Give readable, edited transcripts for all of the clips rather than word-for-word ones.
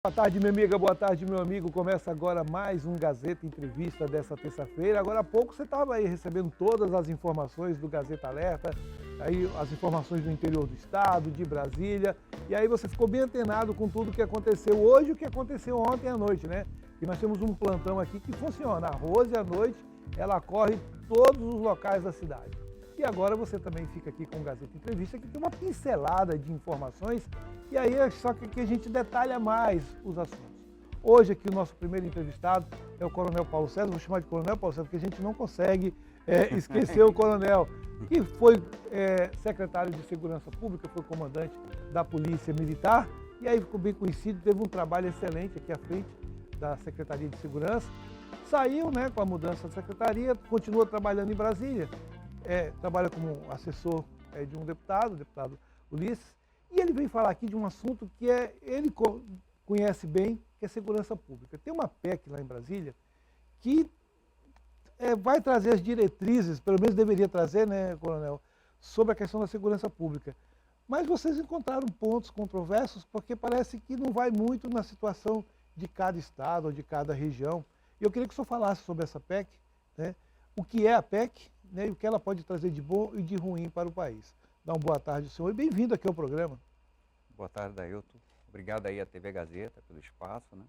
Boa tarde, minha amiga, boa tarde, meu amigo. Começa agora mais um Gazeta Entrevista dessa terça-feira. Agora há pouco você estava aí recebendo todas as informações do Gazeta Alerta, aí as informações do interior do estado, de Brasília, e aí você ficou bem antenado com tudo que aconteceu hoje e o que aconteceu ontem à noite, né? E nós temos um plantão aqui que funciona. A Rose, à noite, ela corre todos os locais da cidade. E agora você também fica aqui com o Gazeta Entrevista, que tem uma pincelada de informações, e aí é só que a gente detalha mais os assuntos. Hoje aqui o nosso primeiro entrevistado é o Coronel Paulo César, vou chamar de Coronel Paulo César, porque a gente não consegue esquecer o Coronel, que foi secretário de Segurança Pública, foi comandante da Polícia Militar, e aí ficou bem conhecido, teve um trabalho excelente aqui à frente da Secretaria de Segurança, saiu, né, com a mudança da secretaria, continua trabalhando em Brasília, trabalha como assessor de um deputado, o deputado Ulisses, e ele veio falar aqui de um assunto que ele conhece bem, que é segurança pública. Tem uma PEC lá em Brasília que vai trazer as diretrizes, pelo menos deveria trazer, né, Coronel, sobre a questão da segurança pública. Mas vocês encontraram pontos controversos porque parece que não vai muito na situação de cada estado ou de cada região. E eu queria que o senhor falasse sobre essa PEC, né, o que é a PEC, né, e o que ela pode trazer de bom e de ruim para o país. Dá uma boa tarde, senhor, e bem-vindo aqui ao programa. Boa tarde, Ailton. Obrigado aí à TV Gazeta pelo espaço, né?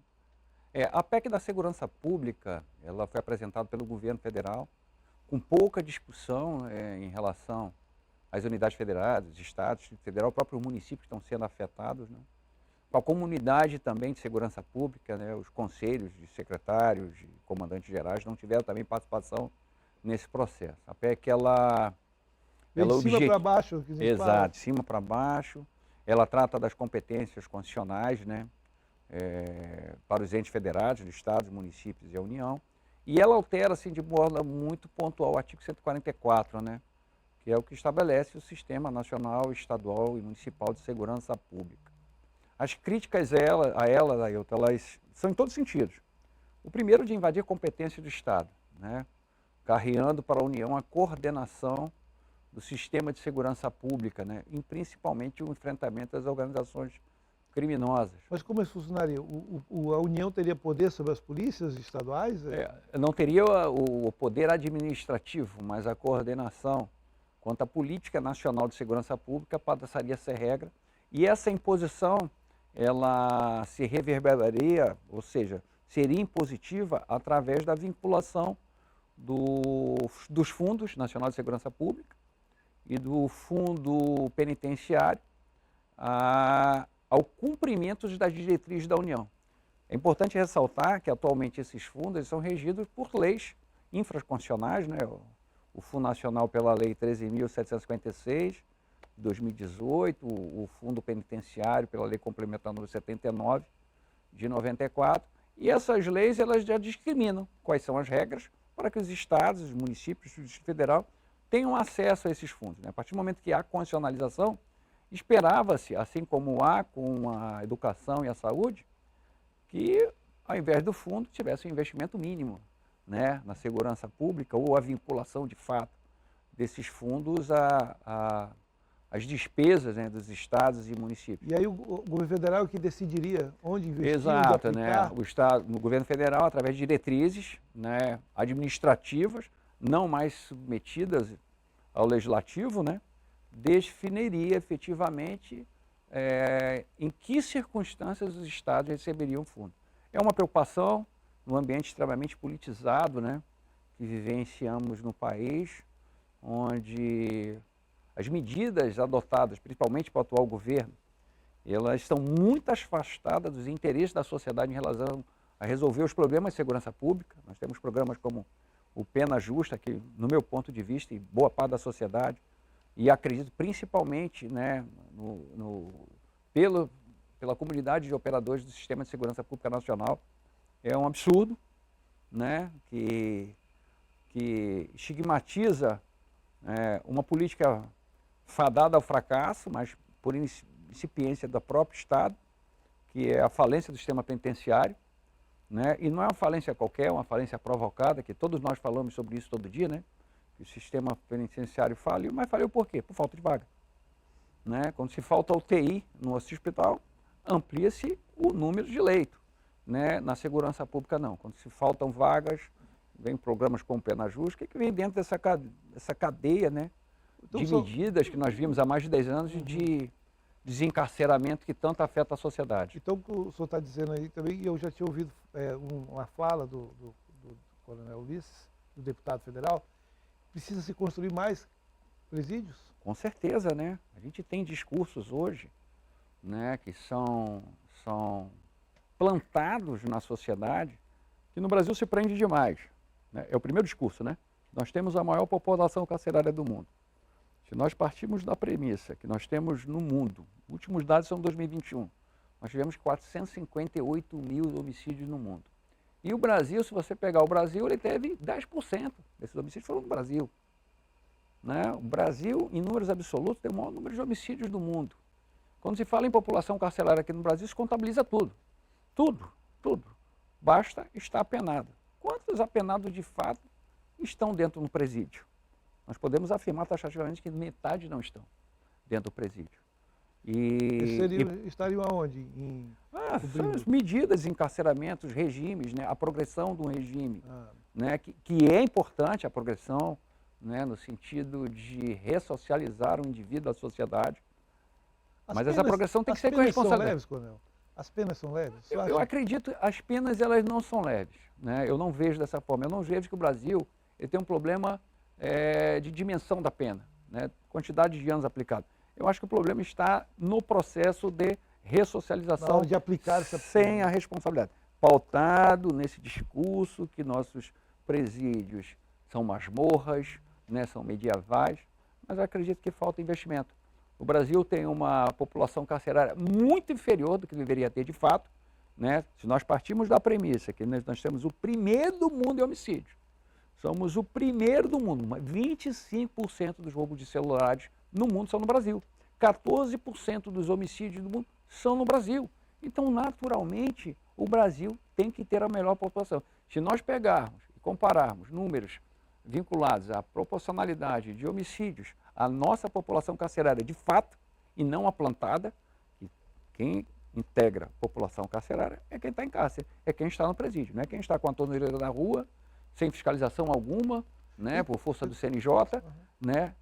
A PEC da Segurança Pública, ela foi apresentada pelo governo federal, com pouca discussão em relação às unidades federais, os estados, federal, o próprio município que estão sendo afetados, né? Com a comunidade também de segurança pública, né? Os conselhos de secretários, de comandantes gerais não tiveram também participação nesse processo. A PEC, ela de cima para baixo. Exato, de cima para baixo. Ela trata das competências constitucionais, né, para os entes federados, dos estados, municípios e a União. E ela altera, assim, de modo muito pontual o artigo 144, né, que é o que estabelece o Sistema Nacional, Estadual e Municipal de Segurança Pública. As críticas a ela, Ailton, elas são em todos os sentidos. O primeiro, de invadir competência do Estado, né, carreando para a União a coordenação do sistema de segurança pública, né, e principalmente o enfrentamento às organizações criminosas. Mas como isso funcionaria? A União teria poder sobre as polícias estaduais? Não teria o poder administrativo, mas a coordenação quanto à política nacional de segurança pública passaria a ser regra, e essa imposição, ela se reverberaria, ou seja, seria impositiva através da vinculação dos fundos Nacional de Segurança Pública e do Fundo Penitenciário ao cumprimento das diretrizes da União. É importante ressaltar que atualmente esses fundos são regidos por leis infraconstitucionais, né? O Fundo Nacional pela Lei 13.756, de 2018, o Fundo Penitenciário pela Lei Complementar número 79, de 94, e essas leis elas já discriminam quais são as regras para que os estados, os municípios, o Distrito Federal tenham acesso a esses fundos, né? A partir do momento que há constitucionalização, esperava-se, assim como há com a educação e a saúde, que ao invés do fundo tivesse um investimento mínimo, né, na segurança pública, ou a vinculação de fato desses fundos às despesas, né, dos estados e municípios. E aí o governo federal é que decidiria onde investir, Exato, onde né? O governo federal, através de diretrizes, né, administrativas, não mais submetidas ao legislativo, né, definiria efetivamente em que circunstâncias os estados receberiam fundo. É uma preocupação no ambiente extremamente politizado, né, que vivenciamos no país, onde as medidas adotadas, principalmente para o atual governo, elas estão muito afastadas dos interesses da sociedade em relação a resolver os problemas de segurança pública. Nós temos programas como o Pena Justa, que, no meu ponto de vista, e boa parte da sociedade, e acredito principalmente, né, pela comunidade de operadores do Sistema de Segurança Pública Nacional, é um absurdo, né, que estigmatiza uma política fadada ao fracasso, mas por incipiência do próprio Estado, que é a falência do sistema penitenciário, né? E não é uma falência qualquer, é uma falência provocada, que todos nós falamos sobre isso todo dia, né? Que o sistema penitenciário faliu, mas faliu por quê? Por falta de vaga, né? Quando se falta UTI no hospital, amplia-se o número de leitos, né? Na segurança pública não. Quando se faltam vagas, vem programas como o Pena Justa, que vem dentro dessa cadeia, né, Então, de medidas que nós vimos há mais de 10 anos de desencarceramento que tanto afeta a sociedade. Então, o que o senhor está dizendo aí também, e eu já tinha ouvido uma fala do coronel Ulisses, do deputado federal, precisa se construir mais presídios? Com certeza, né? A gente tem discursos hoje, né, que são plantados na sociedade, que no Brasil se prende demais, né? É o primeiro discurso, né? Nós temos a maior população carcerária do mundo. Se nós partirmos da premissa que nós temos no mundo, últimos dados são de 2021, nós tivemos 458 mil homicídios no mundo. E o Brasil, se você pegar o Brasil, ele teve 10% desses homicídios foram no Brasil. Né? O Brasil, em números absolutos, tem o maior número de homicídios do mundo. Quando se fala em população carcerária aqui no Brasil, se contabiliza tudo. Tudo. Basta estar apenado. Quantos apenados de fato estão dentro do presídio? Nós podemos afirmar taxativamente que metade não estão dentro do presídio. Estariam aonde? São as medidas de encarceramento, os regimes, né? A progressão de um regime, né? que é importante a progressão, né? No sentido de ressocializar o indivíduo à sociedade. Mas essa progressão tem que ser com responsabilidade. As penas são leves, coronel? As penas são leves? Eu acredito, as penas elas não são leves, né? Eu não vejo dessa forma. Eu não vejo que o Brasil ele tem um problema de dimensão da pena, né? Quantidade de anos aplicados. Eu acho que o problema está no processo de ressocialização de aplicar essa sem a responsabilidade. Pautado nesse discurso que nossos presídios são masmorras, né? São medievais, mas eu acredito que falta investimento. O Brasil tem uma população carcerária muito inferior do que deveria ter de fato, né? Se nós partimos da premissa que nós temos o primeiro do mundo em homicídio, somos o primeiro do mundo, 25% dos roubos de celulares no mundo são no Brasil, 14% dos homicídios do mundo são no Brasil. Então, naturalmente, o Brasil tem que ter a melhor população. Se nós pegarmos e compararmos números vinculados à proporcionalidade de homicídios à nossa população carcerária de fato, e não a plantada, que quem integra a população carcerária é quem está em cárcere, é quem está no presídio, não é quem está com a tornozeleira na rua, sem fiscalização alguma, né, por força do CNJ, né,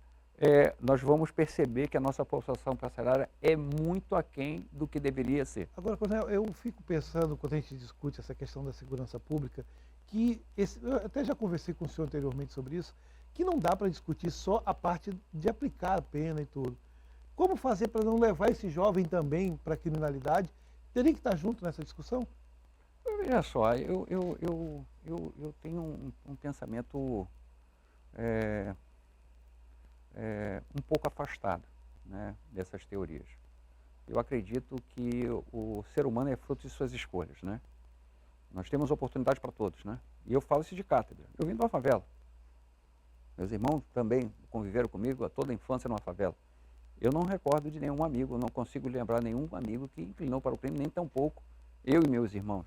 nós vamos perceber que a nossa população carcerária é muito aquém do que deveria ser. Agora, coronel, eu fico pensando, quando a gente discute essa questão da segurança pública, que eu até já conversei com o senhor anteriormente sobre isso, que não dá para discutir só a parte de aplicar a pena e tudo. Como fazer para não levar esse jovem também para a criminalidade? Teria que estar junto nessa discussão? Veja só, eu tenho um pensamento um pouco afastado, né, dessas teorias. Eu acredito que o ser humano é fruto de suas escolhas, né? Nós temos oportunidade para todos, né? E eu falo isso de cátedra. Eu vim de uma favela. Meus irmãos também conviveram comigo a toda a infância numa favela. Eu não recordo de nenhum amigo, não consigo lembrar nenhum amigo que inclinou para o crime, nem tampouco eu e meus irmãos.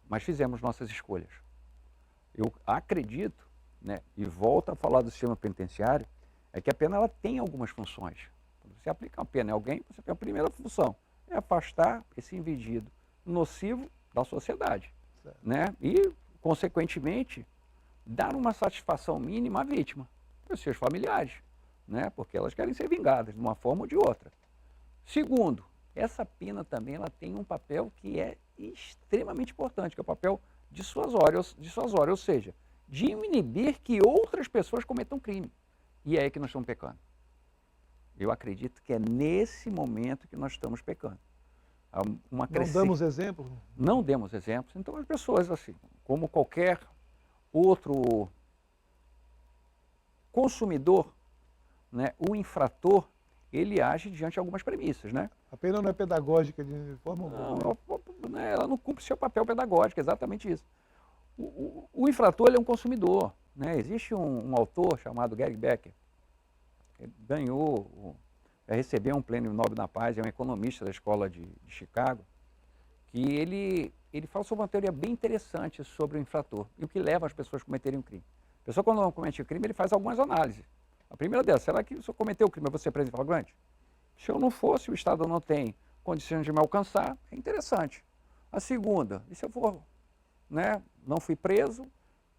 Mas fizemos nossas escolhas. Eu acredito, né, e volto a falar do sistema penitenciário, é que a pena ela tem algumas funções. Quando você aplica uma pena em alguém, você tem a primeira função, é afastar esse indivíduo nocivo da sociedade, né? E, consequentemente, dar uma satisfação mínima à vítima, aos seus familiares, né? Porque elas querem ser vingadas de uma forma ou de outra. Segundo, essa pena também ela tem um papel que é extremamente importante, que é o papel dissuasório, ou seja, de inibir que outras pessoas cometam crime. E é aí que nós estamos pecando. Eu acredito que é nesse momento que nós estamos pecando. Não damos exemplo? Não demos exemplos. Então as pessoas, assim, como qualquer outro consumidor, né, o infrator, ele age diante de algumas premissas, né? A pena não é pedagógica de forma alguma. Não, ela não cumpre seu papel pedagógico, exatamente isso. O infrator ele é um consumidor, né? Existe um autor chamado Gary Becker, que recebeu um prêmio Nobel da Paz, é um economista da escola de Chicago, que ele fala sobre uma teoria bem interessante sobre o infrator e o que leva as pessoas a cometerem um crime. A pessoa, quando não comete o crime, ele faz algumas análises. A primeira delas, será que se eu cometer o crime, eu vou ser preso em flagrante? Se eu não for, se o Estado não tem condições de me alcançar, é interessante. A segunda, e se eu for, né, não fui preso,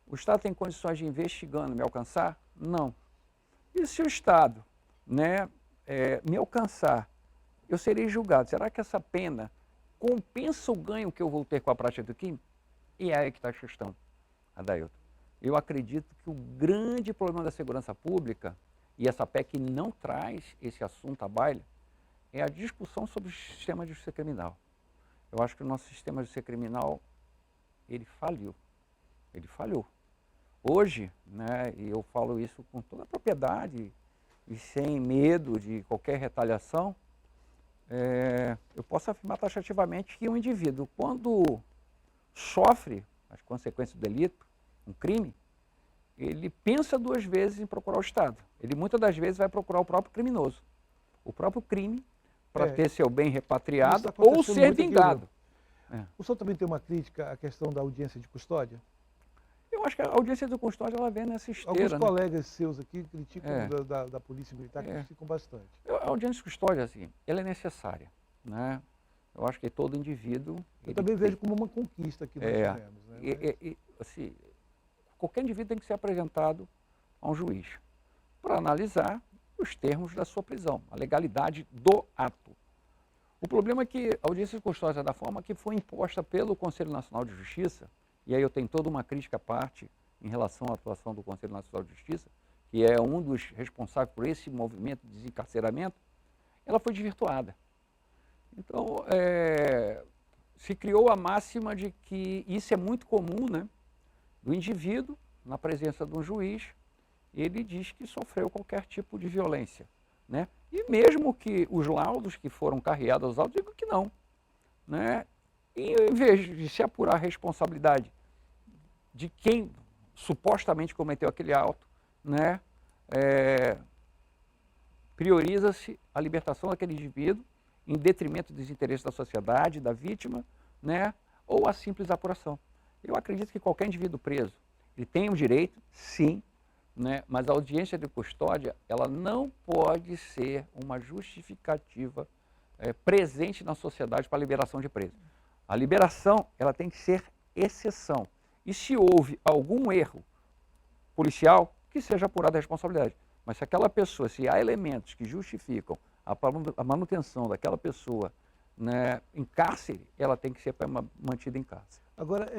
o Estado tem condições de investigando me alcançar? Não. E se o Estado, né, me alcançar, eu serei julgado. Será que essa pena compensa o ganho que eu vou ter com a prática do crime? E é aí que está a questão, Adailton. Eu acredito que o grande problema da segurança pública, e essa PEC não traz esse assunto à baila, é a discussão sobre o sistema de justiça criminal. Eu acho que o nosso sistema de justiça criminal, ele faliu. Ele falhou. Hoje, né, e eu falo isso com toda a propriedade e sem medo de qualquer retaliação, eu posso afirmar taxativamente que um indivíduo, quando sofre as consequências do delito, um crime, ele pensa duas vezes em procurar o Estado. Ele muitas das vezes vai procurar o próprio criminoso, o próprio crime, para ter seu bem repatriado ou ser vingado. O senhor também tem uma crítica à questão da audiência de custódia? Eu acho que a audiência de custódia ela vem nessa esteira. Alguns colegas seus aqui criticam da Polícia Militar, criticam bastante. A audiência de custódia, assim, ela é necessária, né? Eu acho que todo indivíduo... Eu também vejo como uma conquista que nós tivemos. Né? Assim, qualquer indivíduo tem que ser apresentado a um juiz para analisar os termos da sua prisão, a legalidade do ato. O problema é que a audiência de custódia, da forma que foi imposta pelo Conselho Nacional de Justiça, e aí eu tenho toda uma crítica à parte em relação à atuação do Conselho Nacional de Justiça, que é um dos responsáveis por esse movimento de desencarceramento, ela foi desvirtuada. Então, se criou a máxima de que isso é muito comum, né, do indivíduo, na presença de um juiz, ele diz que sofreu qualquer tipo de violência, né? E mesmo que os laudos que foram carreados aos autos digam que não, né? E em vez de se apurar a responsabilidade de quem supostamente cometeu aquele auto, né, prioriza-se a libertação daquele indivíduo em detrimento dos interesses da sociedade, da vítima, né, ou a simples apuração. Eu acredito que qualquer indivíduo preso, ele tem o direito, sim, né, mas a audiência de custódia, ela não pode ser uma justificativa presente na sociedade para a liberação de preso. A liberação, ela tem que ser exceção. E se houve algum erro policial, que seja apurada a responsabilidade. Mas se aquela pessoa, se há elementos que justificam a manutenção daquela pessoa, né, em cárcere, ela tem que ser mantida em cárcere. Agora,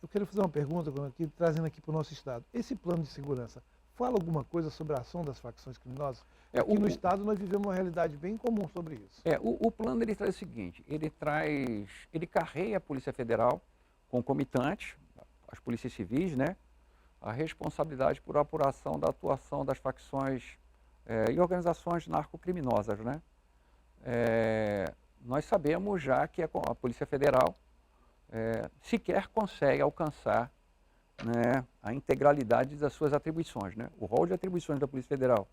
eu quero fazer uma pergunta, trazendo aqui para o nosso Estado. Esse plano de segurança fala alguma coisa sobre a ação das facções criminosas? Aqui no Estado nós vivemos uma realidade bem comum sobre isso. O plano ele traz o seguinte, ele carrega a Polícia Federal concomitante, as polícias civis, né, a responsabilidade por apuração da atuação das facções e organizações narcocriminosas, né? Nós sabemos já que a Polícia Federal sequer consegue alcançar, né, a integralidade das suas atribuições, né? O rol de atribuições da Polícia Federal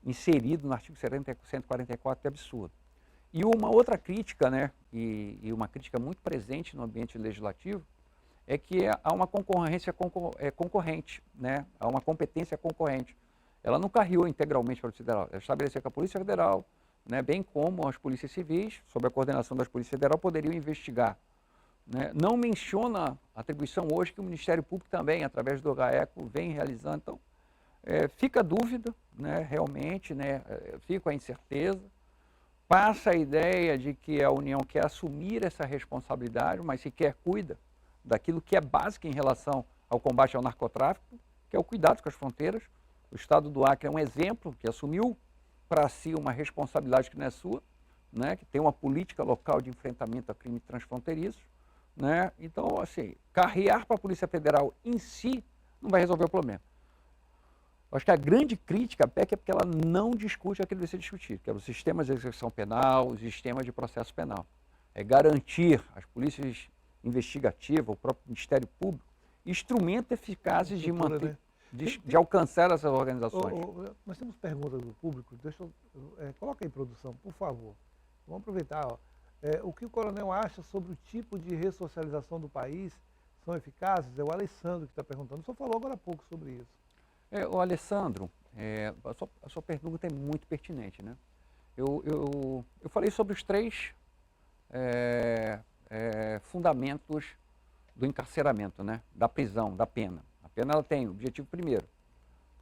inserido no artigo 144 é absurdo. E uma outra crítica, né, e uma crítica muito presente no ambiente legislativo, é que há uma concorrência concorrente, né? Há uma competência concorrente. Ela não carreou integralmente para a Polícia Federal. Ela estabeleceu que a Polícia Federal, né, bem como as polícias civis, sob a coordenação das polícias federais, poderiam investigar. Né? Não menciona a atribuição hoje que o Ministério Público também, através do GAECO, vem realizando. Então, fica a dúvida, né, realmente, né, fica a incerteza. Passa a ideia de que a União quer assumir essa responsabilidade, mas sequer cuida daquilo que é básico em relação ao combate ao narcotráfico, que é o cuidado com as fronteiras. O Estado do Acre é um exemplo que assumiu para si uma responsabilidade que não é sua, né, que tem uma política local de enfrentamento a crimes transfronteiriços. Né? Então, assim, carrear para a Polícia Federal em si não vai resolver o problema. Eu acho que a grande crítica à PEC é porque ela não discute aquilo que deve ser discutido, que é o sistema de execução penal, o sistema de processo penal. É garantir às polícias investigativas, o próprio Ministério Público, instrumentos eficazes de manter, né, de alcançar essas organizações. Nós temos perguntas do público, coloca aí, produção, por favor. Vamos aproveitar. O que o coronel acha sobre o tipo de ressocialização do país? São eficazes? É o Alessandro que está perguntando. O senhor falou agora há pouco sobre isso. O Alessandro, a sua pergunta é muito pertinente, né? eu falei sobre os três fundamentos do encarceramento, né? Da prisão, da pena. A pena ela tem o objetivo primeiro,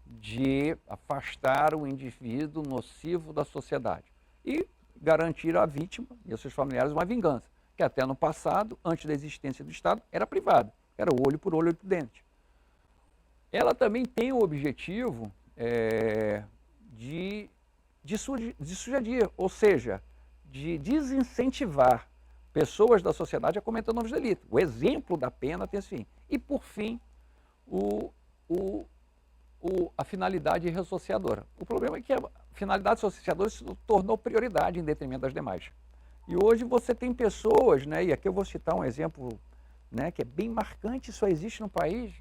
de afastar o indivíduo nocivo da sociedade e garantir à vítima e aos seus familiares uma vingança, que até no passado, antes da existência do Estado, era privada, era olho por olho por dente. Ela também tem o objetivo de dissuadir, ou seja, de desincentivar pessoas da sociedade a cometer novos delitos. O exemplo da pena tem esse fim. E, por fim, a finalidade ressociadora. O problema é que a finalidade ressociadora se tornou prioridade em detrimento das demais. E hoje você tem pessoas, né, e aqui eu vou citar um exemplo, né, que é bem marcante, só existe no país,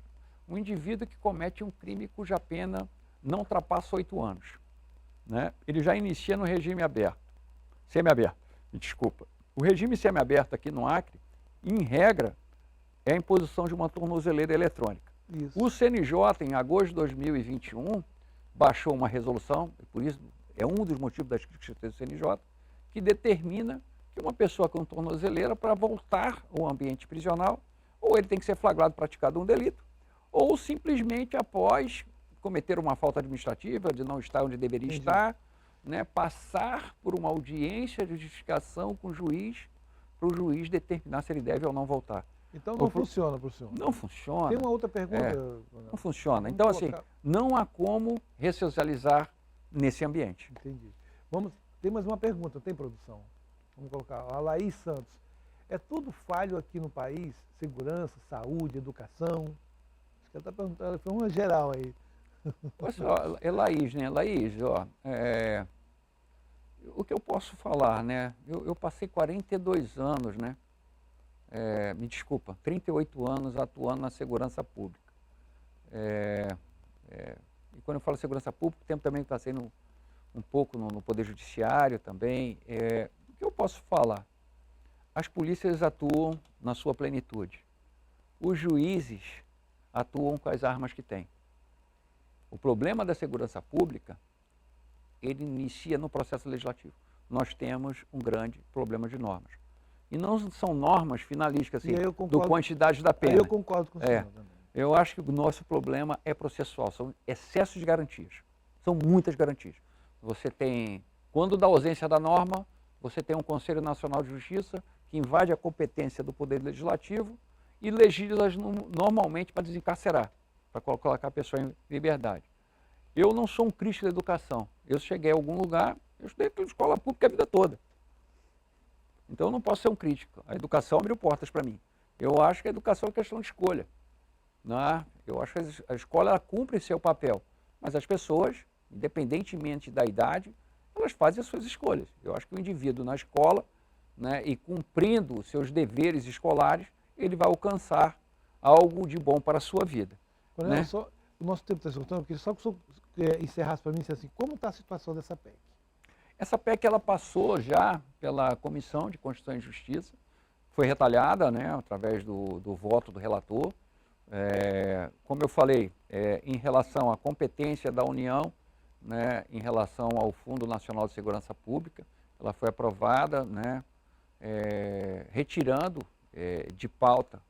um indivíduo que comete um crime cuja pena não ultrapassa 8 anos. Né? Ele já inicia no regime aberto, semiaberto, me desculpa. O regime semiaberto aqui no Acre, em regra, é a imposição de uma tornozeleira eletrônica. Isso. O CNJ, em agosto de 2021, baixou uma resolução, por isso é um dos motivos das críticas do CNJ, que determina que uma pessoa com tornozeleira, para voltar ao ambiente prisional, ou ele tem que ser flagrado praticado um delito, ou simplesmente após cometer uma falta administrativa, de não estar onde deveria estar, né, passar por uma audiência de justificação com o juiz, para o juiz determinar se ele deve ou não voltar. Então não funciona para o senhor? Não funciona. Tem uma outra pergunta? Não funciona. Então, assim, não há como ressocializar nesse ambiente. Entendi. Tem mais uma pergunta, tem produção? Vamos colocar. A Laís Santos. É tudo falho aqui no país? Segurança, saúde, educação? Acho que ela está perguntando, ela foi uma geral aí. Olha só, é Laís, né? Laís, ó, o que eu posso falar, né? Eu passei 42 anos, né? Me desculpa, 38 anos atuando na segurança pública. E quando eu falo segurança pública, tempo também passei um pouco no Poder Judiciário também. O que eu posso falar? As polícias atuam na sua plenitude. Os juízes atuam com as armas que têm. O problema da segurança pública, ele inicia no processo legislativo. Nós temos um grande problema de normas. E não são normas finalísticas, assim, do quantidade da pena. Eu concordo com o senhor também. Eu acho que o nosso problema é processual, são excessos de garantias. São muitas garantias. Você tem, quando da ausência da norma, você tem um Conselho Nacional de Justiça que invade a competência do Poder Legislativo e legisla normalmente para desencarcerar, para colocar a pessoa em liberdade. Eu não sou um crítico da educação. Eu cheguei a algum lugar, eu estudei em escola pública a vida toda. Então eu não posso ser um crítico. A educação abriu portas para mim. Eu acho que a educação é questão de escolha. Né? Eu acho que a escola ela cumpre seu papel, mas as pessoas, independentemente da idade, elas fazem as suas escolhas. Eu acho que o indivíduo na escola, né, e cumprindo seus deveres escolares, ele vai alcançar algo de bom para a sua vida. Né? O nosso tempo está esgotando, eu queria só que o senhor encerrasse para mim assim, como está a situação dessa PEC? Essa PEC ela passou já pela Comissão de Constituição e Justiça, foi retalhada, né, através do voto do relator. Como eu falei, em relação à competência da União, né, em relação ao Fundo Nacional de Segurança Pública, ela foi aprovada, né, retirando de pauta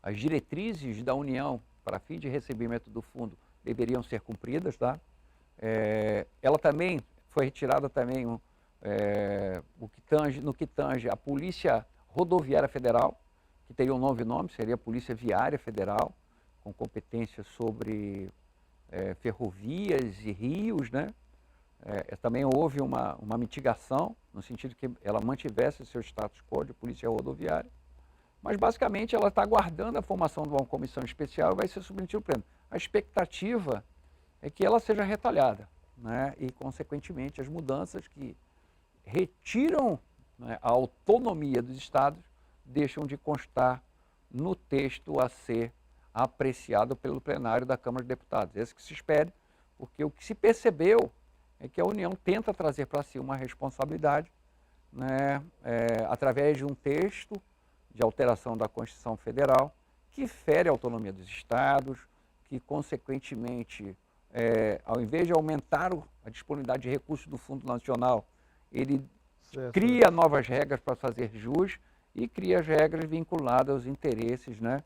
as diretrizes da União para fim de recebimento do fundo deveriam ser cumpridas, tá? Ela também foi retirada também no que tange a Polícia Rodoviária Federal, que teria um novo nome, seria a Polícia Viária Federal, com competência sobre ferrovias e rios, né? Também houve uma mitigação, no sentido que ela mantivesse seu status quo de polícia rodoviária, mas basicamente ela está aguardando a formação de uma comissão especial e vai ser submetida ao pleno. A expectativa é que ela seja retalhada, né? E, consequentemente, as mudanças que retiram, né, a autonomia dos estados deixam de constar no texto a ser apreciado pelo plenário da Câmara de Deputados. Esse que se espere, porque o que se percebeu é que a União tenta trazer para si uma responsabilidade, né, através de um texto de alteração da Constituição Federal que fere a autonomia dos estados, que, consequentemente, ao invés de aumentar a disponibilidade de recursos do Fundo Nacional, ele Certo. cria novas regras para fazer jus e cria as regras vinculadas aos interesses, né,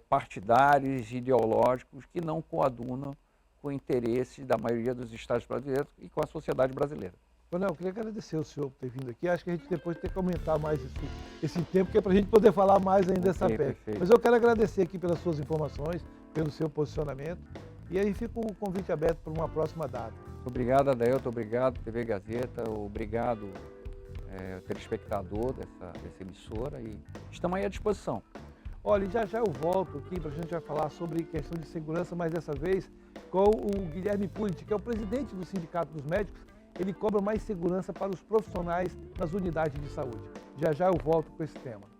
partidários, ideológicos, que não coadunam com o interesse da maioria dos estados brasileiros e com a sociedade brasileira. Coronel, eu queria agradecer ao senhor por ter vindo aqui. Acho que a gente depois tem que aumentar mais esse tempo, que é para a gente poder falar mais ainda dessa PEC. Perfeito. Mas eu quero agradecer aqui pelas suas informações, pelo seu posicionamento. E aí fica o convite aberto para uma próxima data. Obrigado, Adailton. Obrigado, TV Gazeta. Obrigado, telespectador dessa emissora. E estamos aí à disposição. Olha, já eu volto aqui para a gente vai falar sobre questão de segurança, mas dessa vez com o Guilherme Pulitz, que é o presidente do Sindicato dos Médicos. Ele cobra mais segurança para os profissionais nas unidades de saúde. Já eu volto com esse tema.